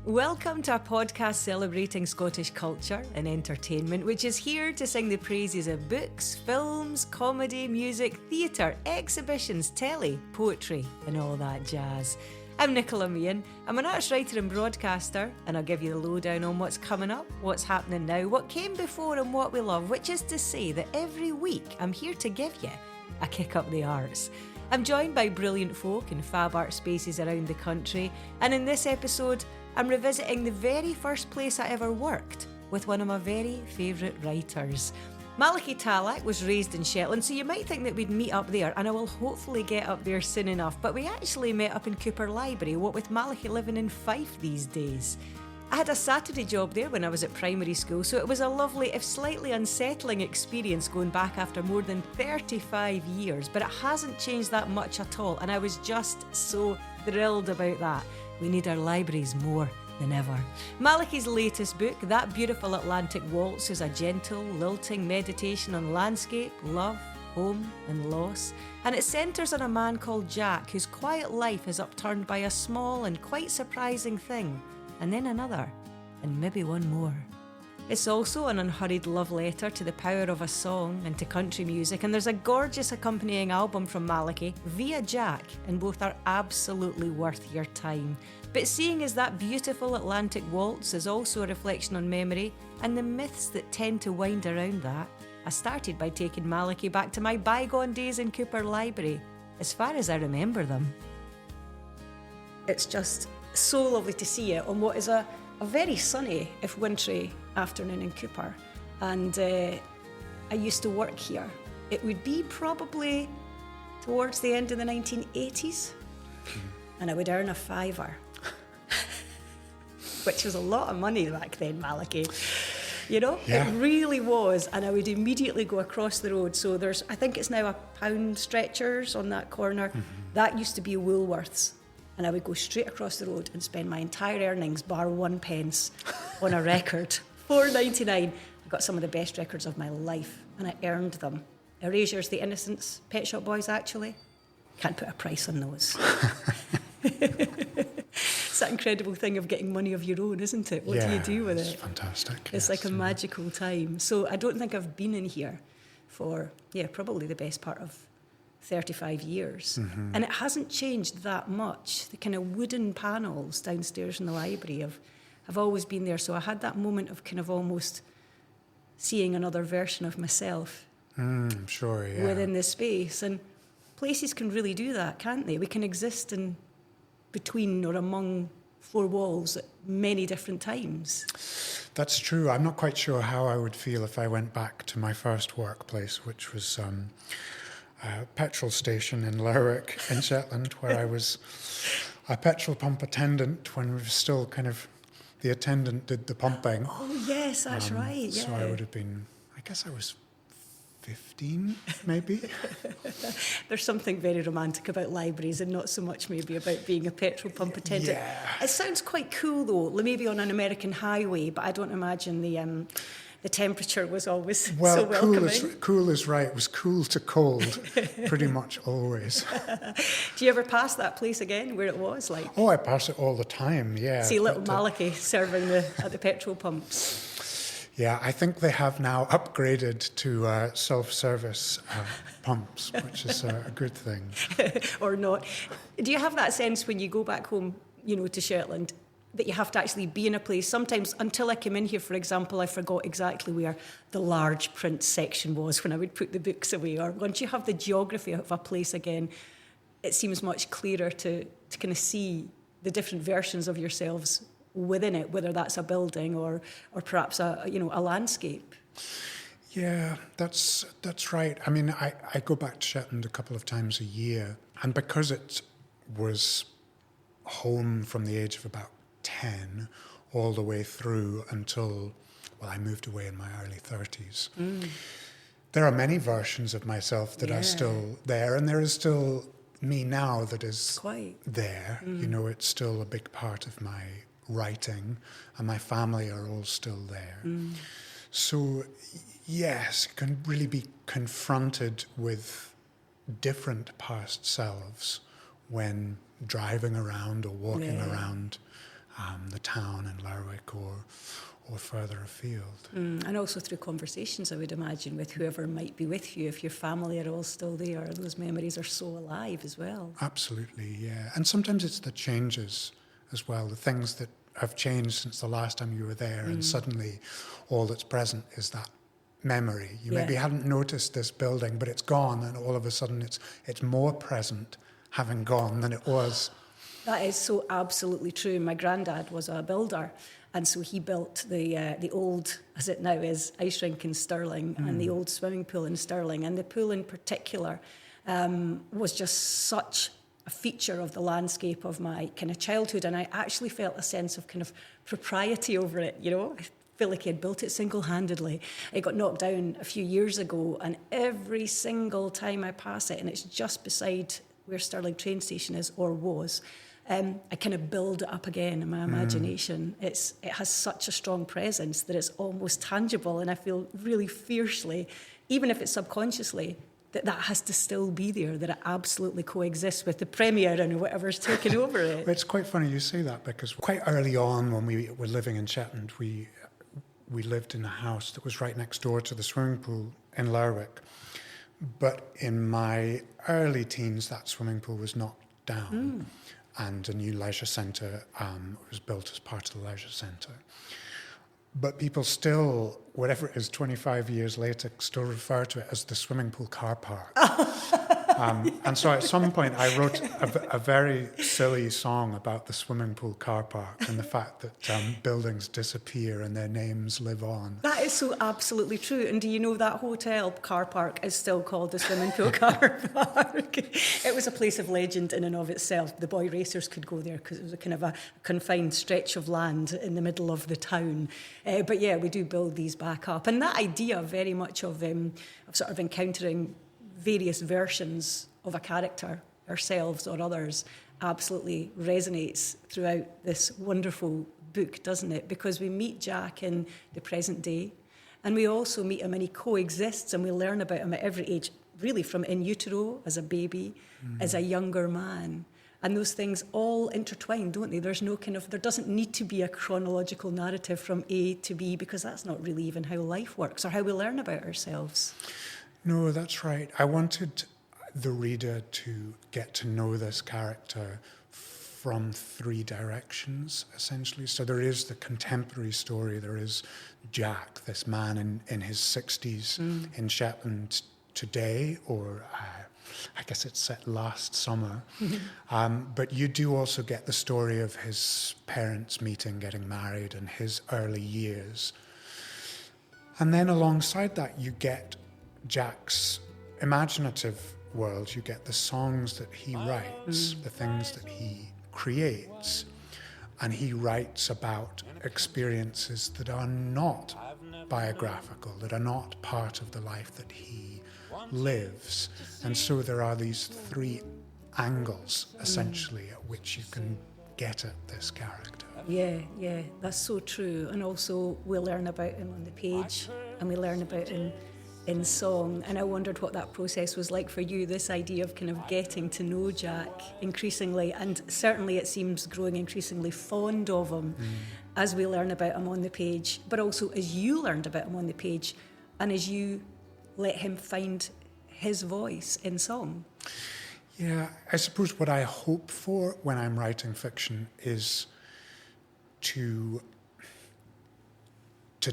Welcome to a podcast celebrating Scottish culture and entertainment, which is here to sing the praises of books, films, comedy, music, theatre, exhibitions, telly, poetry and all that jazz. I'm Nicola Meehan. I'm an arts writer and broadcaster, and I'll give you the lowdown on what's coming up, what's happening now, what came before and what we love, which is to say that every week I'm here to give you a kick up the arts. I'm joined by brilliant folk in fab art spaces around the country, and in this episode I'm revisiting the very first place I ever worked with one of my very favourite writers. Malachy Tallack was raised in Shetland, so you might think that we'd meet up there, and I will hopefully get up there soon enough, but we actually met up in Cupar Library, what with Malachy living in Fife these days. I had a Saturday job there when I was at primary school, so it was a lovely, if slightly unsettling experience going back after more than 35 years, but it hasn't changed that much at all, and I was just so thrilled about that. We need our libraries more than ever. Malachy's latest book, That Beautiful Atlantic Waltz, is a gentle, lilting meditation on landscape, love, home and loss, and it centres on a man called Jack whose quiet life is upturned by a small and quite surprising thing, and then another, and maybe one more. It's also an unhurried love letter to the power of a song and to country music, and there's a gorgeous accompanying album from Malachy via Jack, and both are absolutely worth your time. But seeing as That Beautiful Atlantic Waltz is also a reflection on memory and the myths that tend to wind around that, I started by taking Malachy back to my bygone days in Cupar Library, as far as I remember them. It's just so lovely to see you on what is a very sunny, if wintry, afternoon in Cupar, and I used to work here. It would be probably towards the end of the 1980s, and I would earn a £5, which was a lot of money back then, Malachy. You know, yeah. It really was, and I would immediately go across the road. So I think it's now a pound stretchers on that corner. Mm-hmm. That used to be Woolworths. And I would go straight across the road and spend my entire earnings, bar 1 pence, on a record. $4.99. I got some of the best records of my life, and I earned them. Erasures, The Innocents, Pet Shop Boys, actually. Can't put a price on those. It's that incredible thing of getting money of your own, isn't it? What do you do with it? It's fantastic. It's like a magical time. So I don't think I've been in here for, probably the best part of 35 years. Mm-hmm. And it hasn't changed that much. The kind of wooden panels downstairs in the library have always been there. So I had that moment of kind of almost seeing another version of myself within this space. And places can really do that, can't they? We can exist in between or among four walls at many different times. That's true. I'm not quite sure how I would feel if I went back to my first workplace, which was a petrol station in Lerwick in Shetland, where I was a petrol pump attendant when we were still kind of, the attendant did the pumping. Oh, yes, that's right. Yeah. So I would have been, I guess I was 15, maybe. There's something very romantic about libraries and not so much maybe about being a petrol pump attendant. Yeah. It sounds quite cool, though, maybe on an American highway, but I don't imagine the temperature was always so welcoming. Cool is right. It was cool to cold, pretty much always. Do you ever pass that place again, where it was like? Oh, I pass it all the time, yeah. See little Malachy serving at the petrol pumps. Yeah, I think they have now upgraded to self-service pumps, which is a good thing. Or not. Do you have that sense when you go back home, to Shetland, that you have to actually be in a place? Sometimes, until I came in here, for example, I forgot exactly where the large print section was when I would put the books away. Or once you have the geography of a place again, it seems much clearer to kind of see the different versions of yourselves within it, whether that's a building or perhaps a landscape. Yeah, that's right. I mean, I go back to Shetland a couple of times a year, and because it was home from the age of about 10 all the way through until, I moved away in my early 30s. There are many versions of myself that are still there, and there is still me now that is there. It's still a big part of my writing, and my family are all still there. So, yes, you can really be confronted with different past selves when driving around or walking around the town in Lerwick or further afield. And also through conversations, I would imagine, with whoever might be with you. If your family are all still there, those memories are so alive as well. Absolutely, yeah. And sometimes it's the changes as well, the things that have changed since the last time you were there, and suddenly all that's present is that memory. You maybe hadn't noticed this building, but it's gone, and all of a sudden it's more present having gone than it was. That is so absolutely true. My granddad was a builder, and so he built the old, as it now is, ice rink in Stirling and the old swimming pool in Stirling. And the pool in particular was just such a feature of the landscape of my kind of childhood. And I actually felt a sense of kind of propriety over it, you know. I feel like he had built it single-handedly. It got knocked down a few years ago, and every single time I pass it, and it's just beside where Stirling train station is or was, I kind of build it up again in my imagination. It has such a strong presence that it's almost tangible, and I feel really fiercely, even if it's subconsciously, that has to still be there, that it absolutely coexists with the Premier and whatever's taken over it. It's quite funny you say that, because quite early on when we were living in Shetland, we lived in a house that was right next door to the swimming pool in Lerwick. But in my early teens, that swimming pool was knocked down. And a new leisure centre was built as part of the leisure centre. But people still, whatever it is, 25 years later, still refer to it as the swimming pool car park. And so at some point I wrote a very silly song about the swimming pool car park and the fact that buildings disappear and their names live on. That is so absolutely true. And do you know that hotel car park is still called the swimming pool car park? It was a place of legend in and of itself. The boy racers could go there because it was a kind of a confined stretch of land in the middle of the town. But yeah, we do build these back up. And that idea very much of sort of encountering various versions of a character, ourselves or others, absolutely resonates throughout this wonderful book, doesn't it? Because we meet Jack in the present day, and we also meet him and he coexists, and we learn about him at every age, really from in utero, as a baby, as a younger man. And those things all intertwine, don't they? There's no there doesn't need to be a chronological narrative from A to B, because that's not really even how life works or how we learn about ourselves. No, that's right. I wanted the reader to get to know this character from three directions, essentially. So there is the contemporary story. There is Jack, this man in his 60s in Shetland today, or I guess it's set last summer. But you do also get the story of his parents meeting, getting married, and his early years. And then alongside that, you get Jack's imaginative world. You get the songs that he writes, the things that he creates. And he writes about experiences that are not biographical, that are not part of the life that he lives. And so there are these three angles, essentially, at which you can get at this character. Yeah, that's so true. And also we learn about him on the page, and we learn about him in song. And I wondered what that process was like for you, this idea of kind of getting to know Jack increasingly, and certainly it seems growing increasingly fond of him as we learn about him on the page, but also as you learned about him on the page and as you let him find his voice in song. Yeah, I suppose what I hope for when I'm writing fiction is to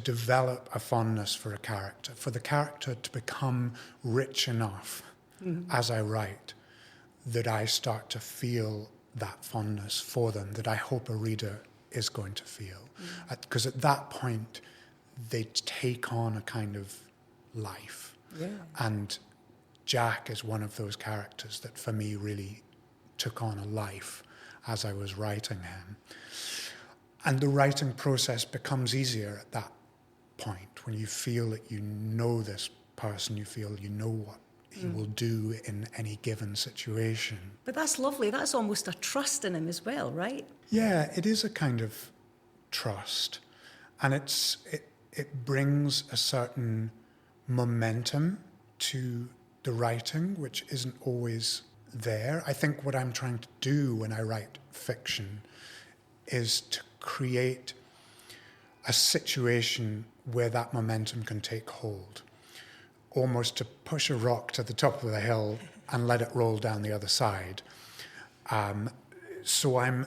develop a fondness for a character, for the character to become rich enough as I write, that I start to feel that fondness for them, that I hope a reader is going to feel. Because at that point, they take on a kind of life. Yeah. And Jack is one of those characters that for me really took on a life as I was writing him. And the writing process becomes easier at that point, when you feel that you know this person, you feel you know what he will do in any given situation. But that's lovely. That's almost a trust in him as well, right? Yeah, it is a kind of trust. And it brings a certain momentum to the writing, which isn't always there. I think what I'm trying to do when I write fiction is to create a situation where that momentum can take hold, almost to push a rock to the top of the hill and let it roll down the other side. So I'm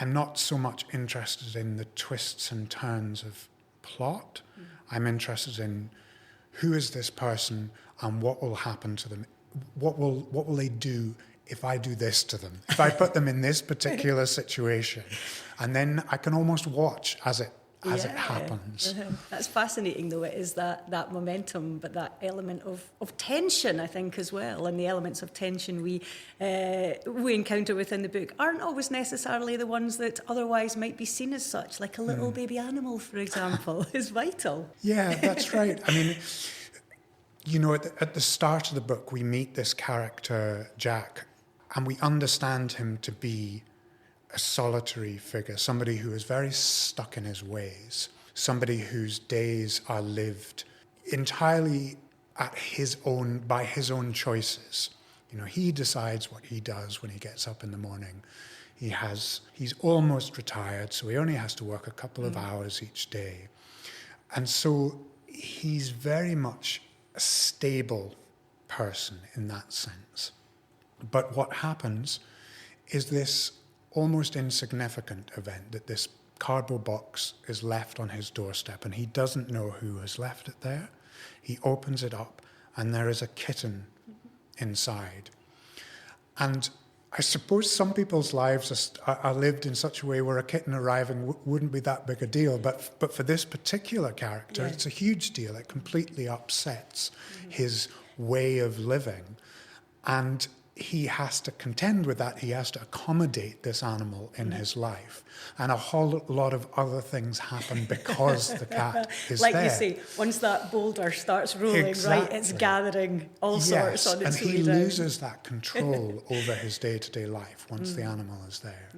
not so much interested in the twists and turns of plot. I'm interested in who is this person and what will happen to them. What will they do if I do this to them? If I put them in this particular situation, and then I can almost watch as it happens. That's fascinating, though. It is that momentum, but that element of tension, I think, as well. And the elements of tension we encounter within the book aren't always necessarily the ones that otherwise might be seen as such. Like a little baby animal, for example, is vital. Yeah, that's right. I mean, you know, at the start of the book, we meet this character, Jack, and we understand him to be a solitary figure, somebody who is very stuck in his ways, somebody whose days are lived entirely by his own choices. You know, he decides what he does when he gets up in the morning. He's almost retired, so he only has to work a couple of hours each day. And so he's very much a stable person in that sense. But what happens is this almost insignificant event that this cardboard box is left on his doorstep and he doesn't know who has left it there. He opens it up and there is a kitten inside. And I suppose some people's lives are lived in such a way where a kitten arriving wouldn't be that big a deal. But for this particular character, it's a huge deal. It completely upsets his way of living. And he has to contend with that. He has to accommodate this animal in his life. And a whole lot of other things happen because the cat is like there. You say, once that boulder starts rolling, right, it's gathering all sorts on its way down. And he loses that control over his day-to-day life once the animal is there.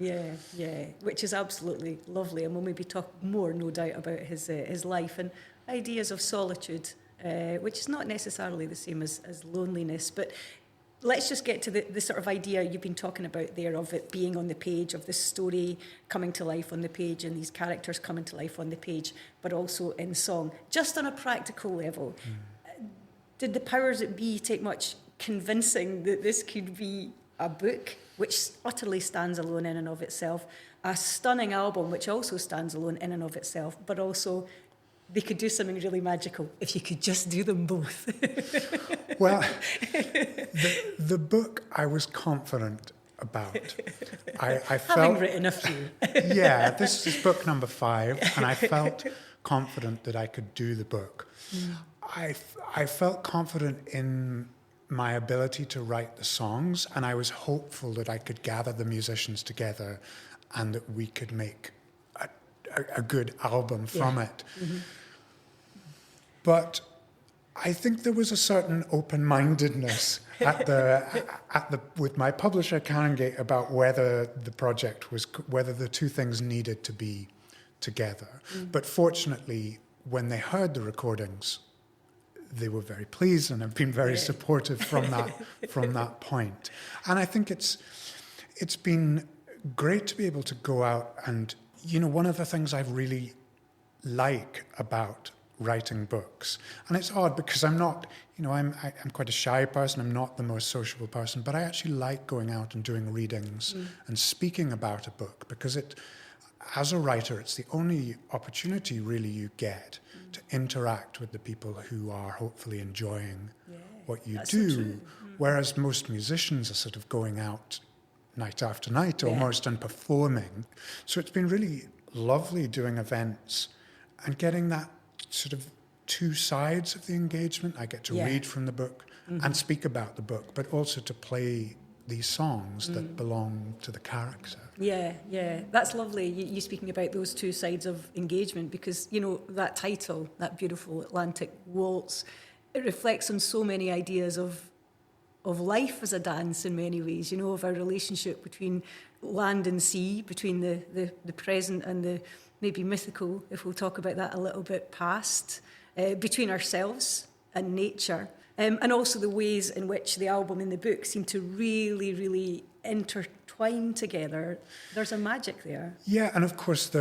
Yeah, which is absolutely lovely. And we'll maybe talk more, no doubt, about his life and ideas of solitude, which is not necessarily the same as loneliness, but let's just get to the sort of idea you've been talking about there of it being on the page, of the story coming to life on the page and these characters coming to life on the page, but also in song. Just on a practical level, did the powers that be take much convincing that this could be a book which utterly stands alone in and of itself, a stunning album which also stands alone in and of itself, but also they could do something really magical if you could just do them both? Well, the book I was confident about. I felt, having written a few. Yeah, this is book number 5, and I felt confident that I could do the book. I felt confident in my ability to write the songs, and I was hopeful that I could gather the musicians together and that we could make a good album from it. But I think there was a certain open-mindedness with my publisher Canongate about whether the two things needed to be together. But fortunately, when they heard the recordings, they were very pleased and have been very supportive from that point. And I think it's been great to be able to go out and, you know, one of the things I really like about writing books, and it's odd because I'm not, you know, I'm quite a shy person, I'm not the most sociable person, but I actually like going out and doing readings and speaking about a book, because as a writer, it's the only opportunity really you get to interact with the people who are hopefully enjoying what you do, whereas most musicians are sort of going out night after night almost and performing. So it's been really lovely doing events and getting that sort of two sides of the engagement. I get to read from the book and speak about the book, but also to play these songs that belong to the character. Yeah, that's lovely. You speaking about those two sides of engagement, because, you know, that title, that Beautiful Atlantic Waltz, it reflects on so many ideas of life as a dance in many ways, you know, of our relationship between land and sea, between the present and the maybe mythical, if we'll talk about that a little bit, past, between ourselves and nature, and also the ways in which the album and the book seem to really, really intertwine together, there's a magic there. Yeah, and of course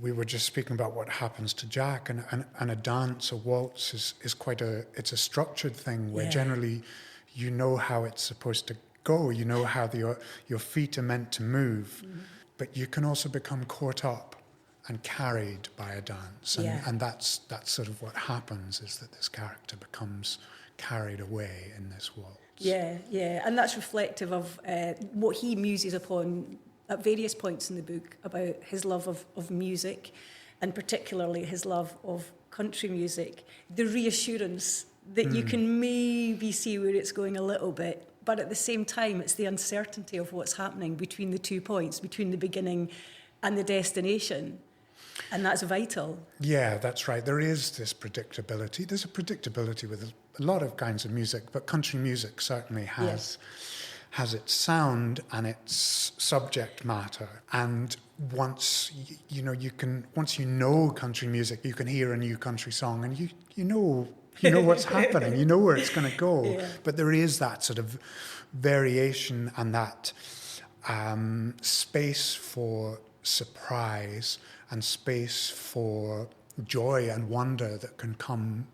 we were just speaking about what happens to Jack, and a dance, a waltz is it's a structured thing where generally you know how it's supposed to go, you know how your feet are meant to move, but you can also become caught up and carried by a dance, and that's sort of what happens, is that this character becomes carried away in this waltz. Yeah, and that's reflective of what he muses upon at various points in the book about his love of music, and particularly his love of country music. The reassurance that you can maybe see where it's going a little bit, but at the same time, it's the uncertainty of what's happening between the 2 points, between the beginning and the destination. And that's vital. Yeah, that's right. There is this predictability. There's a predictability with a lot of kinds of music, but country music certainly has its sound and its subject matter. And once you know country music, you can hear a new country song, and you know what's happening. You know where it's going to go. Yeah. But there is that sort of variation and that space for surprise and space for joy and wonder that can come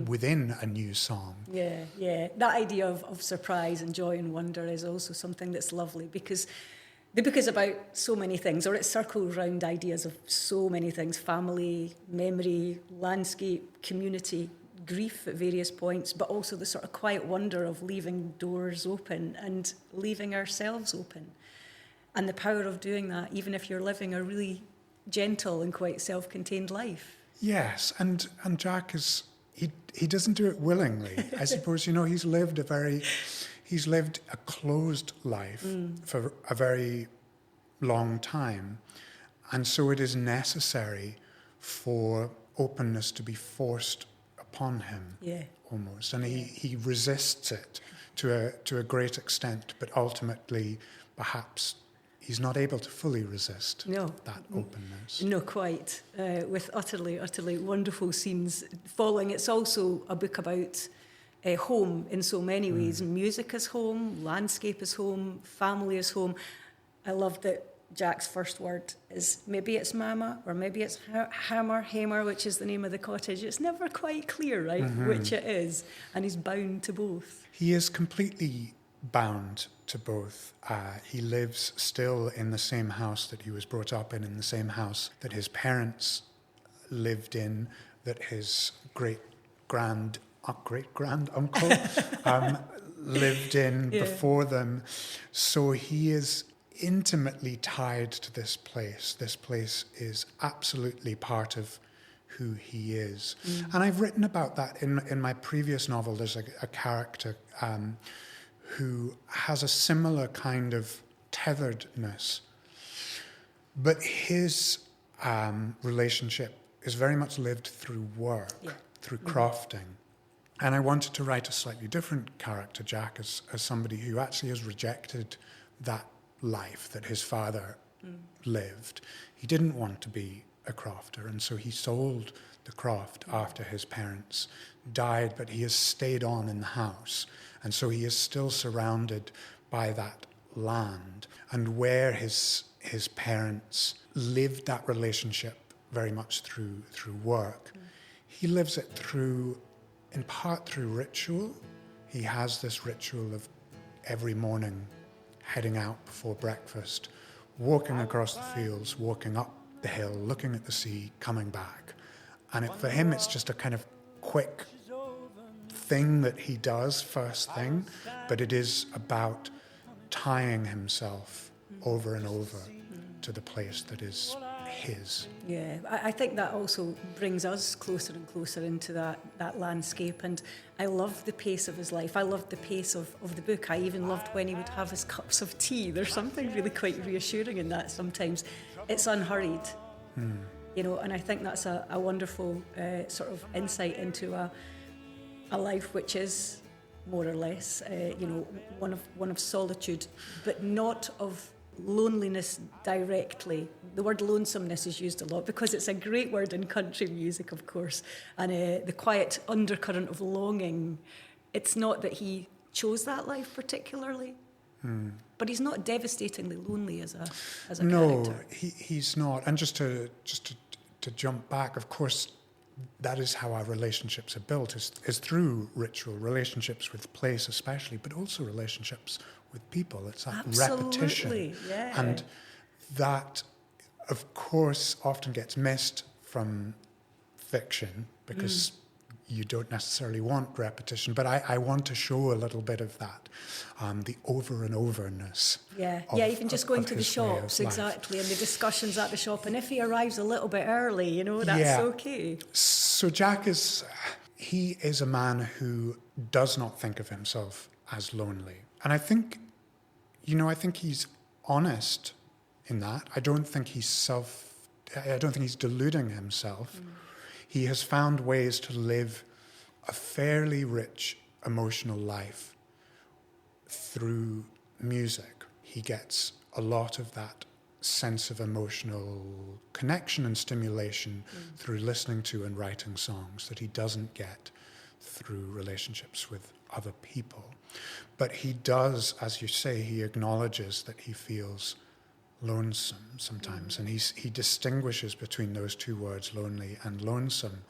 within a new song. Yeah. That idea of surprise and joy and wonder is also something that's lovely, because the book is about so many things, or it circles around ideas of so many things: family, memory, landscape, community, grief at various points, but also the sort of quiet wonder of leaving doors open and leaving ourselves open. And the power of doing that, even if you're living a really gentle and quite self-contained life. Yes, and Jack he doesn't do it willingly. I suppose, he's lived a closed life for a very long time. And so it is necessary for openness to be forced upon him, almost. And he resists it to a great extent, but ultimately, perhaps, he's not able to fully resist that openness. No, quite. With utterly, utterly wonderful scenes following. It's also a book about home in so many ways. Music is home, landscape is home, family is home. I love that Jack's first word is, maybe it's Mama, or maybe it's Hamer, which is the name of the cottage. It's never quite clear, right, which it is. And he's bound to both. He is completely bound to both. He lives still in the same house that he was brought up in the same house that his parents lived in, that his great-grand uncle lived in before them. So he is intimately tied to this place. This place is absolutely part of who he is. And I've written about that in my previous novel. There's a character who has a similar kind of tetheredness. But his relationship is very much lived through work, through crafting. And I wanted to write a slightly different character, Jack, as somebody who actually has rejected that life that his father lived. He didn't want to be a crafter, and so he sold the craft after his parents died, but he has stayed on in the house. And so he is still surrounded by that land. And where his parents lived that relationship very much through work, he lives it in part through ritual. He has this ritual of every morning heading out before breakfast, walking across the fields, walking up the hill, looking at the sea, coming back. And for him, it's just a kind of quick thing that he does first thing, but it is about tying himself over and over to the place that is his. Yeah, I think that also brings us closer and closer into that landscape, and I love the pace of his life. I loved the pace of the book. I even loved when he would have his cups of tea. There's something really quite reassuring in that sometimes. It's unhurried, and I think that's a wonderful sort of insight into a life which is more or less, one of solitude, but not of loneliness directly. The word lonesomeness is used a lot because it's a great word in country music, of course, and the quiet undercurrent of longing. It's not that he chose that life particularly, But he's not devastatingly lonely as a No, character. he's not. And just to jump back, of course, that is how our relationships are built, is through ritual, relationships with place especially, but also relationships with people. It's that repetition. Yeah. And that, of course, often gets missed from fiction because you don't necessarily want repetition. But I want to show a little bit of that, the over and overness. Yeah, even just going to the shops, exactly, and the discussions at the shop. And if he arrives a little bit early, that's okay. So Jack he is a man who does not think of himself as lonely. And I think he's honest in that. I don't think he's deluding himself. He has found ways to live a fairly rich emotional life through music. He gets a lot of that sense of emotional connection and stimulation through listening to and writing songs that he doesn't get through relationships with other people. But he does, as you say, he acknowledges that he feels lonesome sometimes, and he distinguishes between those two words, lonely and lonesome.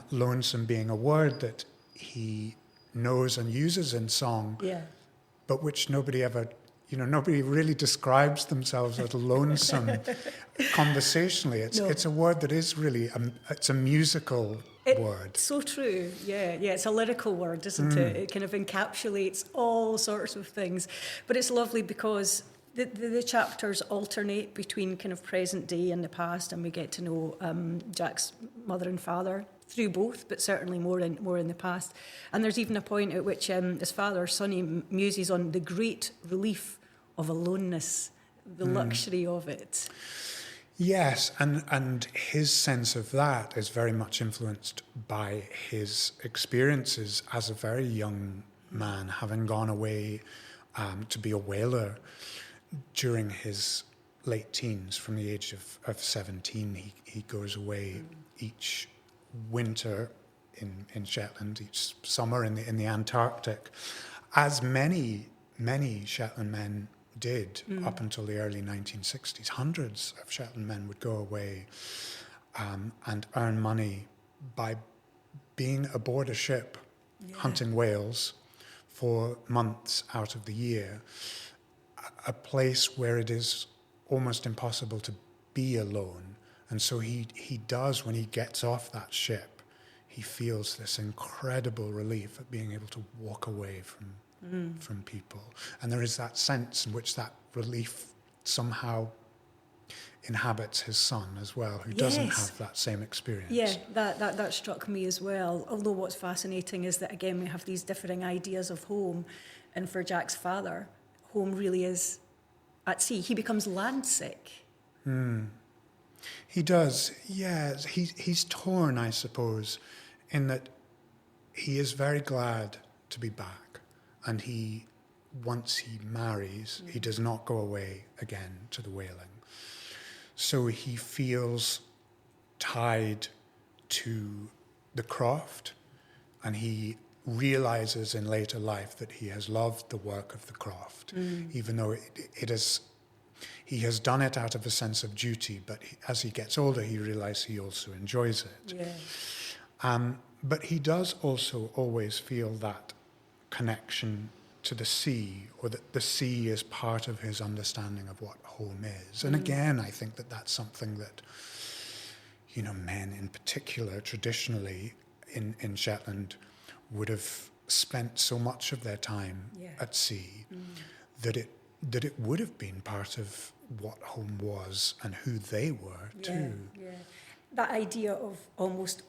Lonesome being a word that he knows and uses in song, but which nobody really describes themselves as lonesome conversationally. It's a word that is really it's a musical word. So true. Yeah, it's a lyrical word, isn't it? It kind of encapsulates all sorts of things. But it's lovely because the chapters alternate between kind of present day and the past, and we get to know Jack's mother and father through both, but certainly more in the past. And there's even a point at which his father, Sonny, muses on the great relief of aloneness, the luxury of it. Yes, and his sense of that is very much influenced by his experiences as a very young man, having gone away to be a whaler during his late teens. From the age of 17, he goes away each winter in Shetland, each summer in the Antarctic, as many Shetland men did up until the early 1960s. Hundreds of Shetland men would go away and earn money by being aboard a ship hunting whales for months out of the year, a place where it is almost impossible to be alone. And so he does, when he gets off that ship, he feels this incredible relief at being able to walk away from people. And there is that sense in which that relief somehow inhabits his son as well, who doesn't have that same experience. Yeah, that struck me as well. Although what's fascinating is that, again, we have these differing ideas of home. And for Jack's father, home really is at sea. He becomes land sick. He does, yes. He's torn, I suppose, in that he is very glad to be back. And once he marries, he does not go away again to the whaling. So he feels tied to the craft, and he realizes in later life that he has loved the work of the craft, even though he has done it out of a sense of duty, but as he gets older, he realizes he also enjoys it. Yeah. But he does also always feel that connection to the sea, or that the sea is part of his understanding of what home is. And again, I think that that's something that, men in particular, traditionally in Shetland, would have spent so much of their time at sea that it would have been part of what home was and who they were too. Yeah. That idea of almost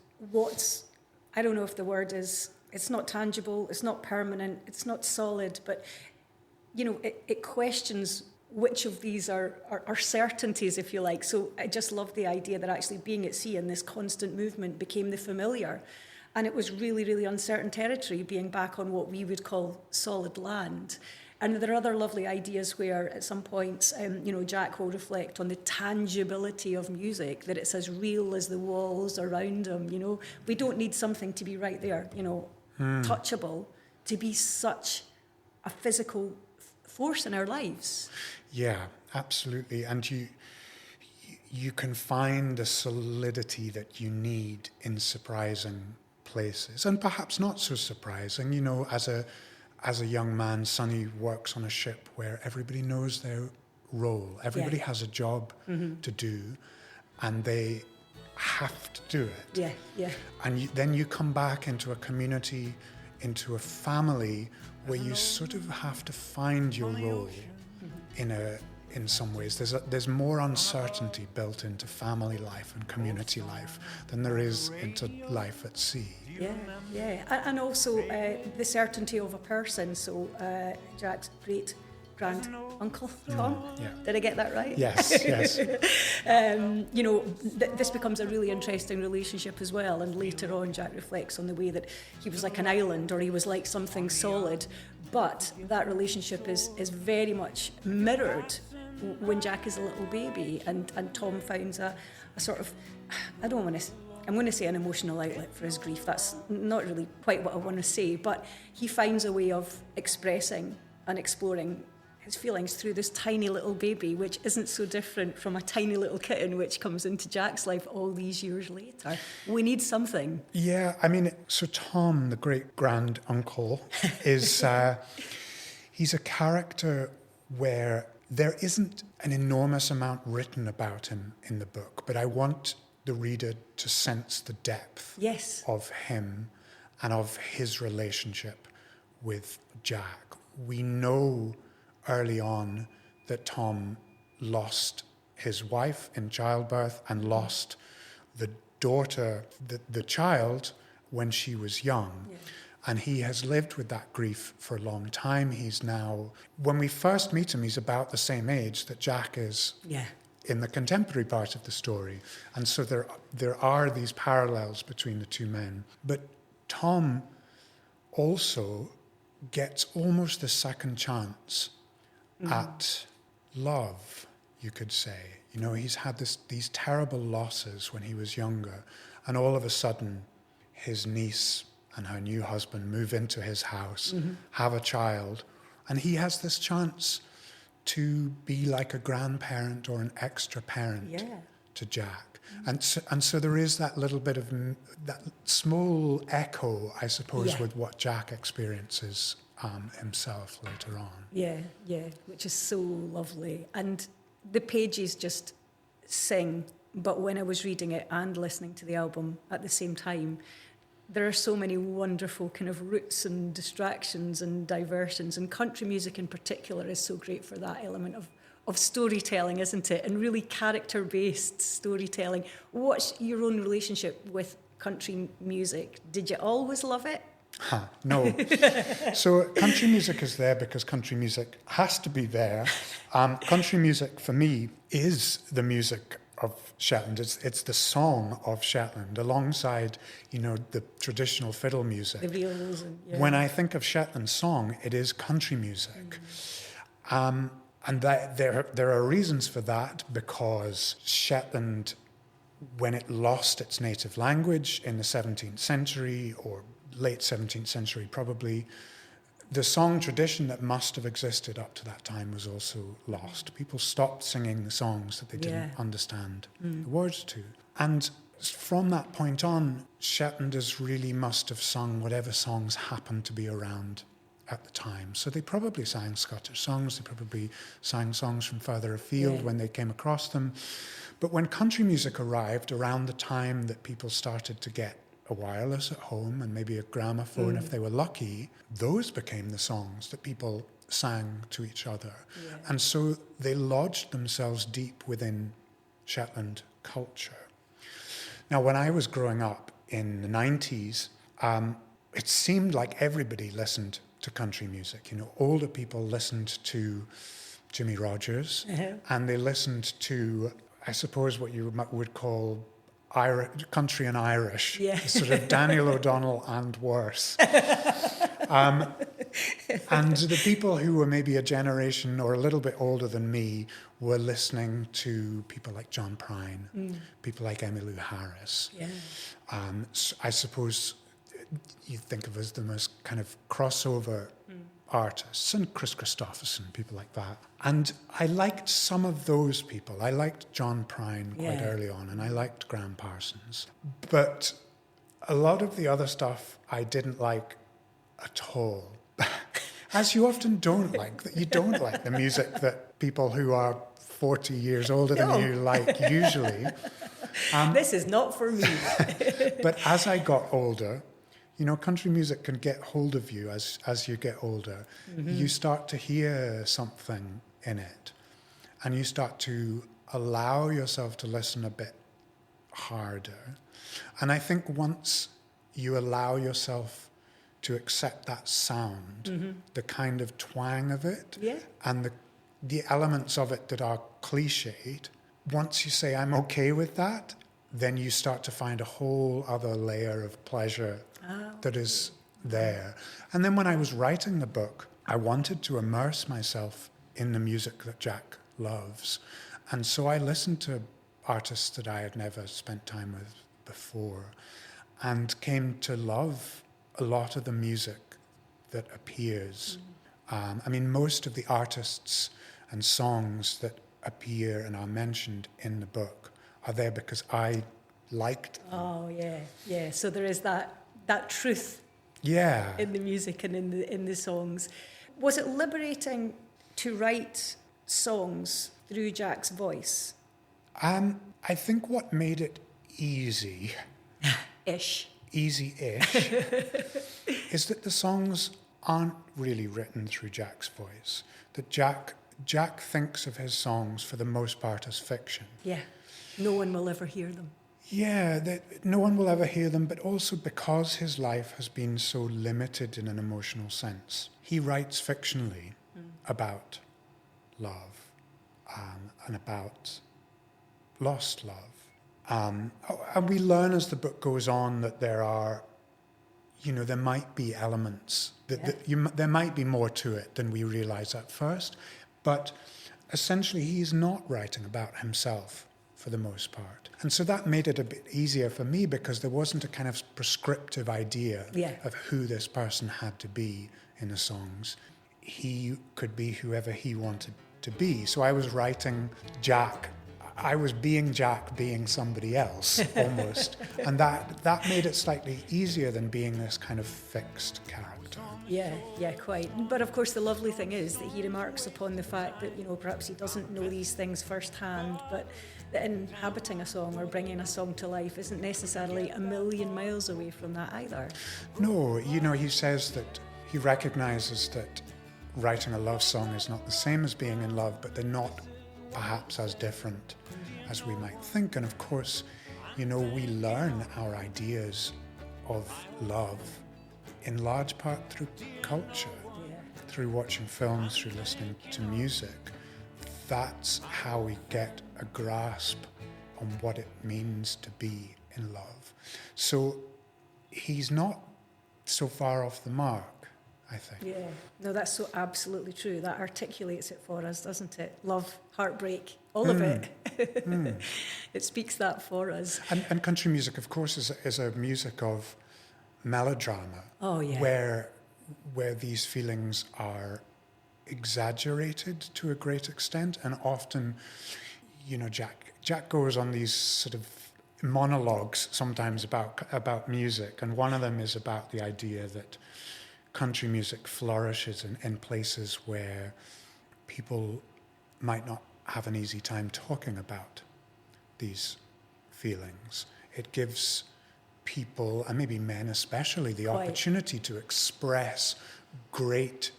I don't know if the word is, it's not tangible, it's not permanent, it's not solid, but it questions which of these are certainties, if you like. So I just love the idea that actually being at sea in this constant movement became the familiar. And it was really, really uncertain territory, being back on what we would call solid land. And there are other lovely ideas where at some points, Jack will reflect on the tangibility of music, that it's as real as the walls around him. We don't need something to be right there, touchable, to be such a physical force in our lives. Yeah, absolutely. And you can find the solidity that you need in surprising places, and perhaps not so surprising. You know, as a young man, Sonny works on a ship where everybody knows their role. Everybody has a job to do, and they have to do it. Yeah, yeah. And then you come back into a community, into a family, where you sort of have to find your role in some ways. There's more uncertainty built into family life and community life than there is into life at sea. Yeah, yeah. And also the certainty of a person. So Jack's great grand uncle Tom. Yeah. Did I get that right? Yes, yes. You know, this becomes a really interesting relationship as well. And later on, Jack reflects on the way that he was like an island, or he was like something solid. But that relationship is very much mirrored when Jack is a little baby, and Tom finds a sort of, I'm going to say an emotional outlet for his grief. That's not really quite what I want to say, but he finds a way of expressing and exploring his feelings through this tiny little baby, which isn't so different from a tiny little kitten which comes into Jack's life all these years later. We need something. Yeah, I mean, so Tom, the great grand uncle, is he's a character where there isn't an enormous amount written about him in the book, but I want the reader to sense the depth of him and of his relationship with Jack. We know early on that Tom lost his wife in childbirth and lost the daughter, the child, when she was young. Yeah. And he has lived with that grief for a long time. He's now, when we first meet him, he's about the same age that Jack is in the contemporary part of the story. And so there are these parallels between the two men. But Tom also gets almost a second chance at love, you could say. You know, he's had these terrible losses when he was younger, and all of a sudden his niece and her new husband move into his house, have a child, and he has this chance to be like a grandparent or an extra parent to Jack. And so there is that little bit of that small echo, I suppose, with what Jack experiences himself later on. Yeah, which is so lovely. And the pages just sing, but when I was reading it and listening to the album at the same time, there are so many wonderful kind of roots and distractions and diversions, and country music in particular is so great for that element of storytelling, isn't it? And really character-based storytelling. What's your own relationship with country music? Did you always love it? No. So country music is there because country music has to be there. Country music for me is the music of Shetland. It's the song of Shetland alongside, you know, the traditional fiddle music. The viols. When I think of Shetland song, it is country music. And that there are reasons for that, because Shetland, when it lost its native language in the 17th century, or late 17th century probably, the song tradition that must have existed up to that time was also lost. People stopped singing the songs that they didn't understand the words to. And from that point on, Shetlanders really must have sung whatever songs happened to be around at the time. So they probably sang Scottish songs, they probably sang songs from further afield when they came across them. But when country music arrived around the time that people started to get a wireless at home and maybe a gramophone if they were lucky, those became the songs that people sang to each other. Yeah. And so they lodged themselves deep within Shetland culture. Now, when I was growing up in the 90s, it seemed like everybody listened to country music. You know, older people listened to Jimmy Rogers, and they listened to, I suppose, what you would call country and Irish, sort of Daniel O'Donnell and worse. And the people who were maybe a generation or a little bit older than me were listening to people like John Prine, people like Emmylou Harris. So I suppose you think of as the most kind of crossover artists, and Chris Christopherson, people like that. And I liked some of those people. I liked John Prine quite early on, and I liked Graham Parsons. But a lot of the other stuff I didn't like at all. As you often don't like. You don't like the music that people who are 40 years older than you like, usually. This is not for me. But as I got older, you know, country music can get hold of you as you get older. Mm-hmm. You start to hear something in it, and you start to allow yourself to listen a bit harder. And I think once you allow yourself to accept that sound, the kind of twang of it, and the elements of it that are cliched, once you say, I'm okay with that, then you start to find a whole other layer of pleasure that is there. And then when I was writing the book, I wanted to immerse myself in the music that Jack loves. And so I listened to artists that I had never spent time with before, and came to love a lot of the music that appears. I mean, most of the artists and songs that appear and are mentioned in the book are there because I liked them. Oh, yeah. So there is that truth in the music and in the songs. Was it liberating to write songs through Jack's voice? I think what made it easy-ish is that the songs aren't really written through Jack's voice. That Jack thinks of his songs for the most part as fiction. Yeah, no one will ever hear them. Yeah, no one will ever hear them, but also because his life has been so limited in an emotional sense. He writes fictionally about love and about lost love. And we learn as the book goes on that there are, there might be elements, there might be more to it than we realize at first. But essentially, he's not writing about himself for the most part. And so that made it a bit easier for me because there wasn't a kind of prescriptive idea of who this person had to be in the songs. He could be whoever he wanted to be. So I was writing Jack. I was being Jack, being somebody else, almost. And that made it slightly easier than being this kind of fixed character. Yeah, quite. But of course, the lovely thing is that he remarks upon the fact that, perhaps he doesn't know these things firsthand, but that inhabiting a song or bringing a song to life isn't necessarily a million miles away from that either. No, he says that he recognizes that writing a love song is not the same as being in love, but they're not perhaps as different as we might think. And of course, we learn our ideas of love in large part through culture, through watching films, through listening to music. That's how we get a grasp on what it means to be in love. So he's not so far off the mark, I think. Yeah, no, that's so absolutely true. That articulates it for us, doesn't it? Love, heartbreak, all of it. It speaks that for us. And country music, of course, is a music of melodrama. Oh, yeah. Where these feelings are exaggerated to a great extent, and often, Jack goes on these sort of monologues sometimes about music, and one of them is about the idea that country music flourishes in places where people might not have an easy time talking about these feelings. It gives people, and maybe men especially, the opportunity to express great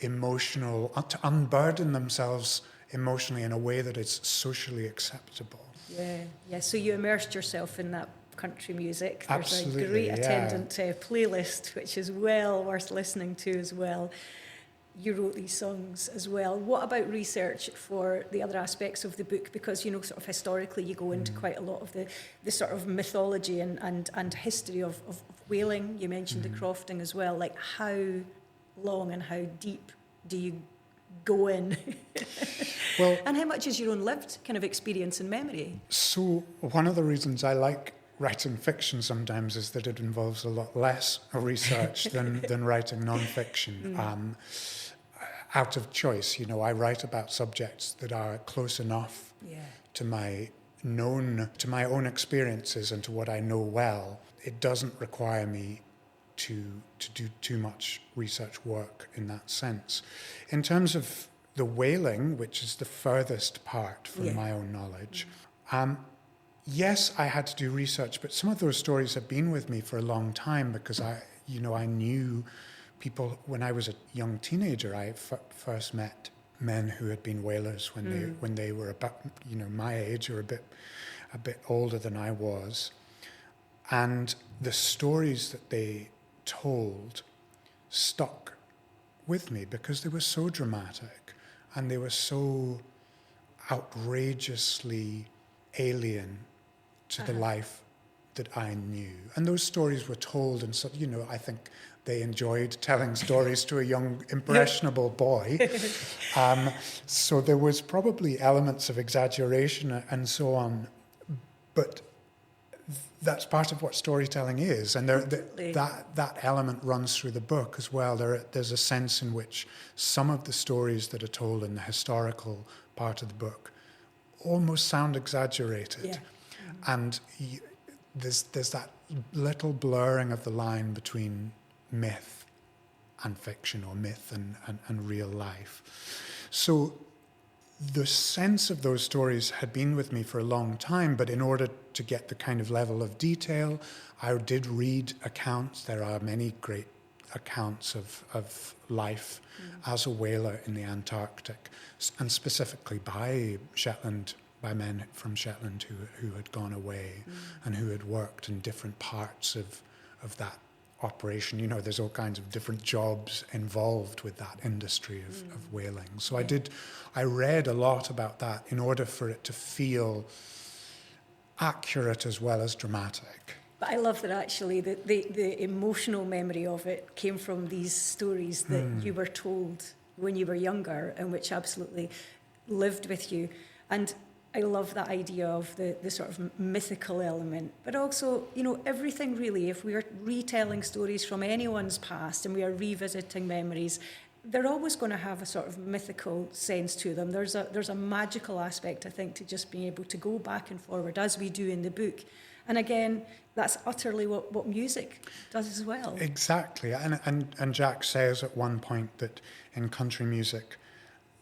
emotional, to unburden themselves emotionally in a way that is socially acceptable. Yeah. So you immersed yourself in that country music. There's Absolutely, a great attendant playlist, which is well worth listening to as well. You wrote these songs as well. What about research for the other aspects of the book? Because, sort of historically, you go into quite a lot of the sort of mythology and history of whaling. You mentioned the crofting as well. Like, how long and how deep do you go in? Well, and how much is your own lived kind of experience and memory? So one of the reasons I like writing fiction sometimes is that it involves a lot less research than writing non-fiction. Out of choice, I write about subjects that are close enough to my own experiences and to what I know well. It doesn't require me to do too much research work in that sense. In terms of the whaling, which is the furthest part from my own knowledge, yes, I had to do research, but some of those stories have been with me for a long time because I knew people when I was a young teenager. I first met men who had been whalers when they were about my age or a bit older than I was, and the stories that they told stuck with me because they were so dramatic and they were so outrageously alien to the life that I knew. And those stories were told, and so I think they enjoyed telling stories to a young, impressionable boy. So there was probably elements of exaggeration and so on, but that's part of what storytelling is, and that element runs through the book as well. There's a sense in which some of the stories that are told in the historical part of the book almost sound exaggerated, and there's that little blurring of the line between myth and fiction, or myth and real life. So the sense of those stories had been with me for a long time, but in order to get the kind of level of detail, I did read accounts. There are many great accounts of life as a whaler in the Antarctic, and specifically by men from Shetland who had gone away and who had worked in different parts of that operation. There's all kinds of different jobs involved with that industry of whaling. So I read a lot about that in order for it to feel accurate as well as dramatic. But I love that actually the emotional memory of it came from these stories that you were told when you were younger and which absolutely lived with you. And I love that idea of the sort of mythical element, but also, everything really, if we are retelling stories from anyone's past and we are revisiting memories, they're always going to have a sort of mythical sense to them. There's a magical aspect, I think, to just being able to go back and forward as we do in the book. And again, that's utterly what music does as well. Exactly. And Jack says at one point that in country music,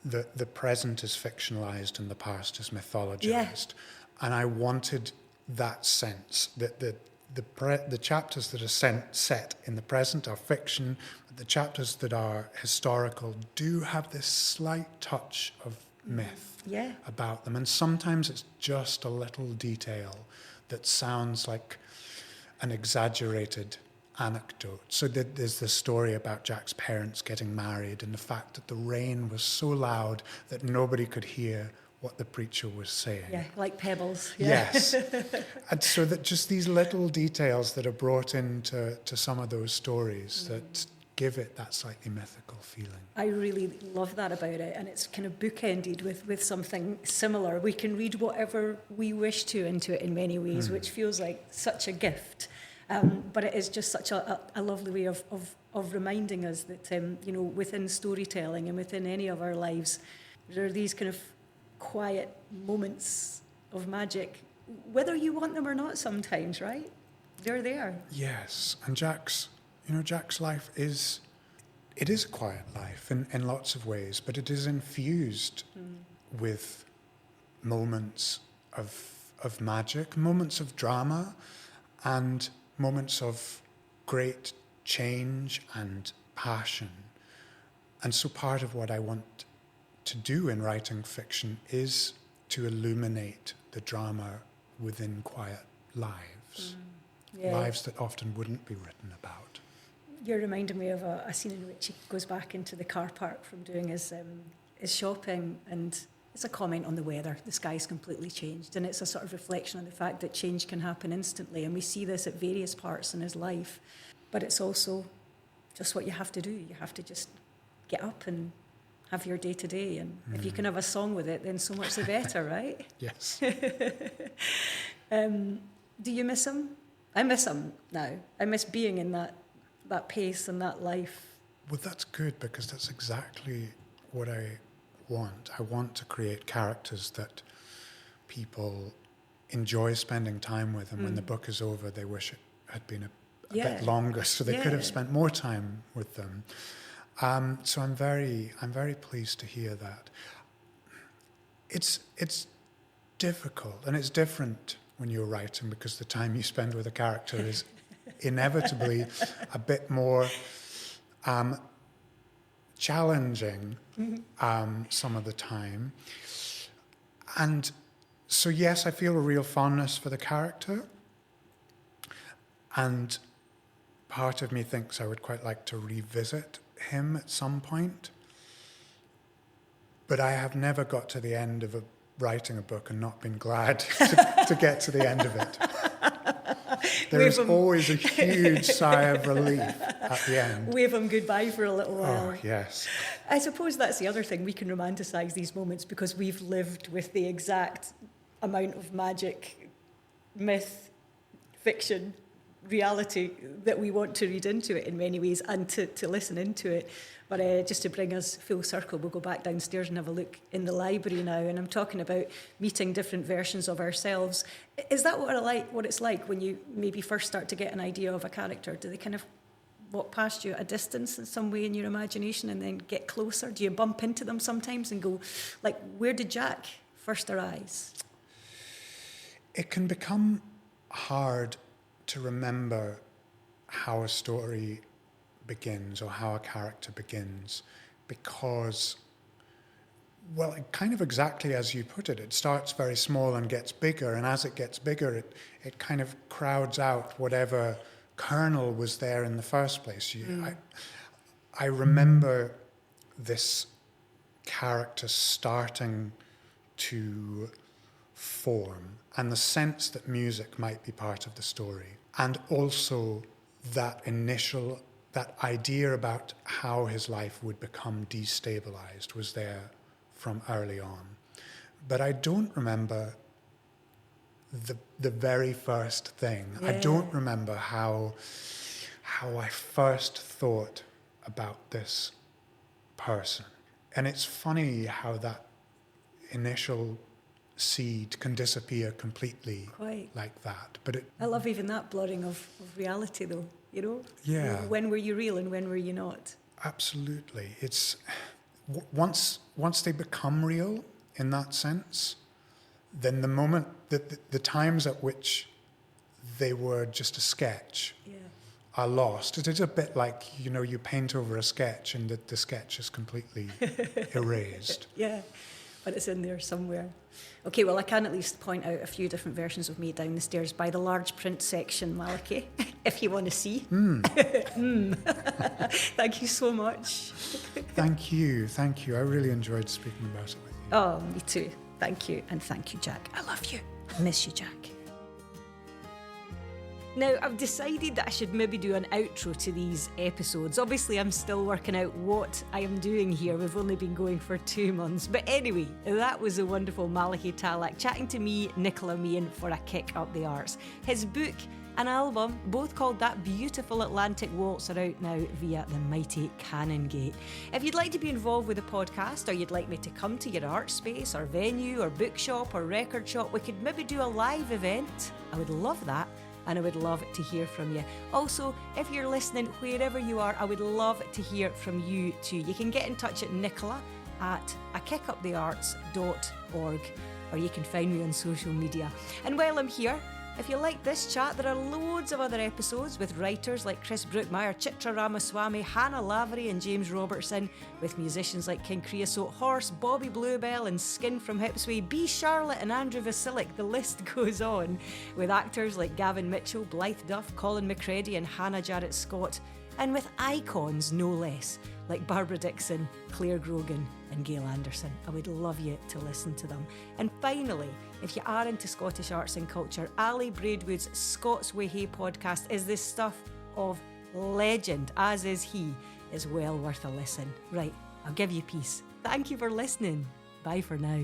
the present is fictionalized and the past is mythologized. Yeah. And I wanted that sense that the chapters that are set in the present are fiction, but the chapters that are historical do have this slight touch of myth about them. And sometimes it's just a little detail that sounds like an exaggerated anecdote. So there's the story about Jack's parents getting married and the fact that the rain was so loud that nobody could hear what the preacher was saying. Yeah, like pebbles. Yeah. Yes. And so that just these little details that are brought into some of those stories that give it that slightly mythical feeling. I really love that about it, and it's kind of bookended with something similar. We can read whatever we wish to into it in many ways, which feels like such a gift. But it is just such a lovely way of reminding us that, within storytelling and within any of our lives, there are these kind of quiet moments of magic, whether you want them or not sometimes, right? They're there. Yes, and Jack's life is a quiet life in lots of ways, but it is infused with moments of magic, moments of drama, and moments of great change and passion. And so part of what I want to do in writing fiction is to illuminate the drama within quiet lives, lives that often wouldn't be written about. You're reminding me of a scene in which he goes back into the car park from doing his shopping, and it's a comment on the weather. The sky's completely changed, and it's a sort of reflection on the fact that change can happen instantly, and we see this at various parts in his life. But it's also just what you have to do. You have to just get up and have your day-to-day, and if you can have a song with it, then so much the better, right? Yes. Do you miss him? I miss him now. I miss being in that pace and that life. Well, that's good, because that's exactly what I want. I want to create characters that people enjoy spending time with, and when the book is over, they wish it had been a bit longer, so they could have spent more time with them. So I'm very pleased to hear that. It's difficult, and it's different when you're writing, because the time you spend with a character is inevitably a bit more challenging some of the time. And so, yes, I feel a real fondness for the character. And part of me thinks I would quite like to revisit him at some point. But I have never got to the end of writing a book and not been glad to get to the end of it. There is always a huge sigh of relief at the end. Wave him goodbye for a little while. Oh, yes. I suppose that's the other thing. We can romanticise these moments because we've lived with the exact amount of magic, myth, fiction, reality that we want to read into it in many ways and to listen into it. But just to bring us full circle, we'll go back downstairs and have a look in the library now. And I'm talking about meeting different versions of ourselves. Is that what it's like when you maybe first start to get an idea of a character? Do they kind of walk past you at a distance in some way in your imagination and then get closer? Do you bump into them sometimes and go, like, where did Jack first arise? It can become hard to remember how a story begins or how a character begins, because, well, kind of exactly as you put it, it starts very small and gets bigger, and as it gets bigger, it kind of crowds out whatever kernel was there in the first place. I remember this character starting to form, and the sense that music might be part of the story, and also that idea about how his life would become destabilized was there from early on. But I don't remember the very first thing. Yeah. I don't remember how I first thought about this person. And it's funny how that initial seed can disappear completely. Quite. Like that. But I love even that blurring of reality, though. You know? Yeah. When were you real and when were you not? Absolutely. It's once they become real in that sense, then the moment that the times at which they were just a sketch are lost. It is a bit like, you paint over a sketch and the sketch is completely erased. Yeah, but it's in there somewhere. Okay, well, I can at least point out a few different versions of me down the stairs by the large print section, Malachy, if you want to see. Thank you so much. Thank you. I really enjoyed speaking about it with you. Oh, me too. Thank you. And thank you, Jack. I love you. I miss you, Jack. Now, I've decided that I should maybe do an outro to these episodes. Obviously, I'm still working out what I am doing here. We've only been going for 2 months. But anyway, that was the wonderful Malachy Tallack chatting to me, Nicola Meehan, for a kick up the arts. His book and album, both called That Beautiful Atlantic Waltz, are out now via the mighty Canongate. If you'd like to be involved with the podcast, or you'd like me to come to your art space or venue or bookshop or record shop, we could maybe do a live event. I would love that. And I would love to hear from you. Also, if you're listening, wherever you are, I would love to hear from you too. You can get in touch at nicola@akickupthearts.org, or you can find me on social media. And while I'm here, if you like this chat, there are loads of other episodes with writers like Chris Brookmeyer, Chitra Ramaswamy, Hannah Lavery and James Robertson, with musicians like King Creosote, Horse, Bobby Bluebell and Skin from Hipsway, B. Charlotte and Andrew Vasilic, the list goes on, with actors like Gavin Mitchell, Blythe Duff, Colin McCready and Hannah Jarrett Scott, and with icons no less, like Barbara Dixon, Claire Grogan and Gail Anderson. I would love you to listen to them. And finally, if you are into Scottish arts and culture, Ali Braidwood's Scots Way Hey podcast is the stuff of legend, as is he. It's well worth a listen. Right, I'll give you peace. Thank you for listening. Bye for now.